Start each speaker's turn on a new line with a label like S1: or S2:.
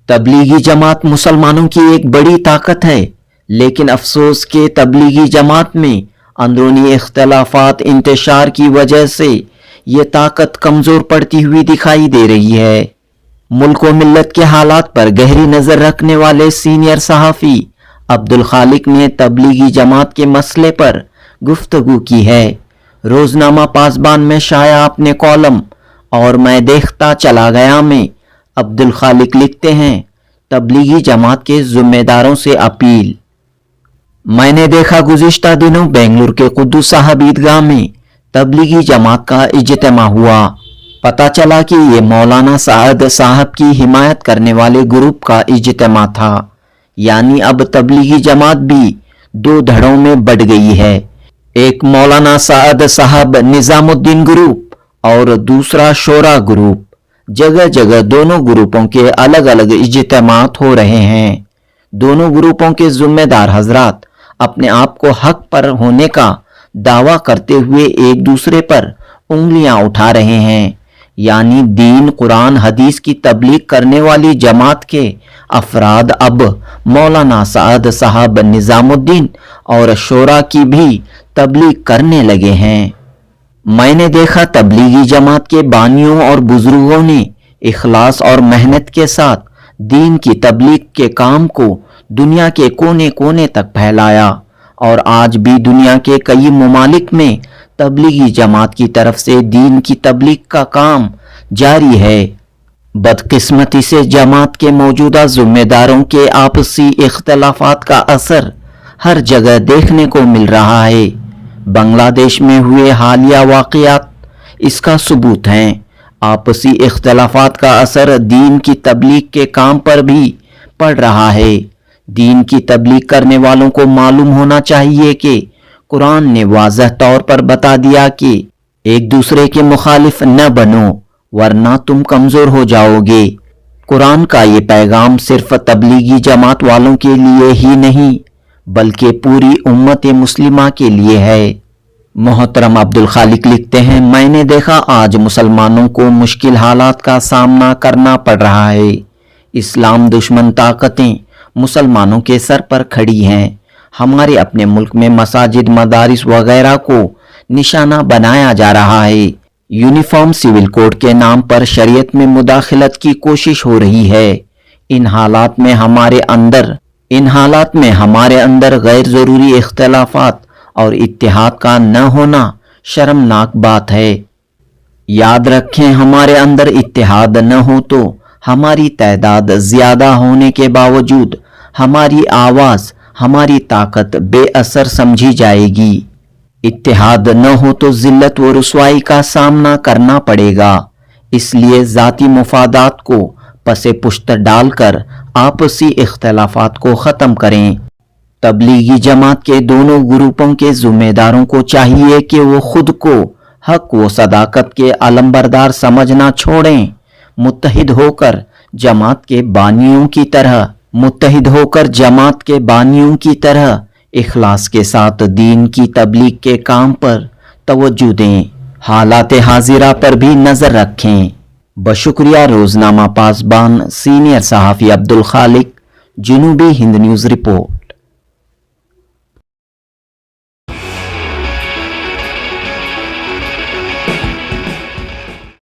S1: तबलीगी जमात मुसलमानों की एक बड़ी ताकत है, लेकिन अफसोस के तबलीगी जमात में अंदरूनी इख्तलाफात इंतशार की वजह से ये ताकत कमज़ोर पड़ती हुई दिखाई दे रही है। मुल्क व मिल्लत के हालात पर गहरी नज़र रखने वाले सीनियर सहाफ़ी अब्दुल खालिक ने तबलीगी जमात के मसले पर गुफ्तगू की है। रोज़नामा पासबान में शाया अपने कॉलम और मैं देखता चला गया में अब्दुल खालिक लिखते हैं, तबलीगी जमात के ज़िम्मेदारों से अपील। मैंने देखा गुज़िश्ता दिनों बेंगलुरु के कुद्दूस साहब ईदगाह में तबलीगी जमात का इज्तिमा हुआ। पता चला कि ये मौलाना साद साहब की हिमायत करने वाले ग्रुप का इज्तिमा था, यानी अब तबलीगी जमात भी दो धड़ों में बढ़ गई है। एक मौलाना साद साहब निज़ामुद्दीन ग्रुप और दूसरा शोरा ग्रुप। जगह जगह दोनों ग्रुपों के अलग अलग इज्तिमात हो रहे हैं। दोनों ग्रुपों के ज़िम्मेदार हजरात अपने आप को हक पर होने का दावा करते हुए एक दूसरे पर उंगलियां उठा रहे हैं, यानी दीन कुरान हदीस की तबलीग करने वाली जमात के अफराद अब मौलाना साद साहब निज़ामुद्दीन और शोरा की भी तबलीग करने लगे हैं। मैंने देखा तबलीगी जमात के बानियों और बुजुर्गों ने इखलास और मेहनत के साथ दीन की तबलीग के काम को दुनिया के कोने कोने तक फैलाया और आज भी दुनिया के कई ममालिक में तबलीगी जमात की तरफ से दीन की तबलीग का काम जारी है। बदकिस्मती से जमात के मौजूदा जिम्मेदारों के आपसी इख्तलाफात का असर हर जगह देखने को मिल रहा है। बांग्लादेश में हुए हालिया वाक़यात इसका सबूत हैं। आपसी इख्तलाफात का असर दीन की तबलीग के काम पर भी पड़ रहा है। दीन की तबलीग करने वालों को मालूम होना चाहिए कि कुरान ने वाज़ह तौर पर बता दिया कि एक दूसरे के मुखालिफ न बनो वरना तुम कमज़ोर हो जाओगे। कुरान का ये पैगाम सिर्फ तबलीगी जमात वालों के लिए ही नहीं बल्कि पूरी उम्मत मुस्लिमा के लिए है। मोहतरम अब्दुल खालिक लिखते हैं, मैंने देखा आज मुसलमानों को मुश्किल हालात का सामना करना पड़ रहा है। इस्लाम दुश्मन ताकतें मुसलमानों के सर पर खड़ी हैं। हमारे अपने मुल्क में मसाजिद मदारिस वगैरह को निशाना बनाया जा रहा है। यूनिफॉर्म सिविल कोड के नाम पर शरीयत में मुदाखलत की कोशिश हो रही है। इन हालात में हमारे अंदर गैर ज़रूरी इख्तलाफात और इत्तेहाद का न होना शर्मनाक बात है। याद रखें, हमारे अंदर इत्तेहाद न हो तो हमारी तादाद ज़्यादा होने के बावजूद हमारी आवाज़, हमारी ताकत बेअसर समझी जाएगी। इत्तेहाद न हो तो ज़िल्लत व रुसवाई का सामना करना पड़ेगा। इसलिए ज़ाती मुफादात को पसे पुश्त डालकर आपसी इख्तलाफात को ख़त्म करें। तबलीगी जमात के दोनों ग्रुपों के ज़िम्मेदारों को चाहिए कि वो खुद को हक व सदाकत के अलमबरदार समझना छोड़ें। मुत्तहिद होकर जमात के बानियों की तरह इखलास के साथ दीन की तबलीग के काम पर तवज्जो दें। हालात हाजिरा पर भी नज़र रखें। बशुक्रिया रोज़नामा पासबान सीनियर सहाफ़ी अब्दुल खालिक, जनूबी हिंद न्यूज़ रिपोर्ट।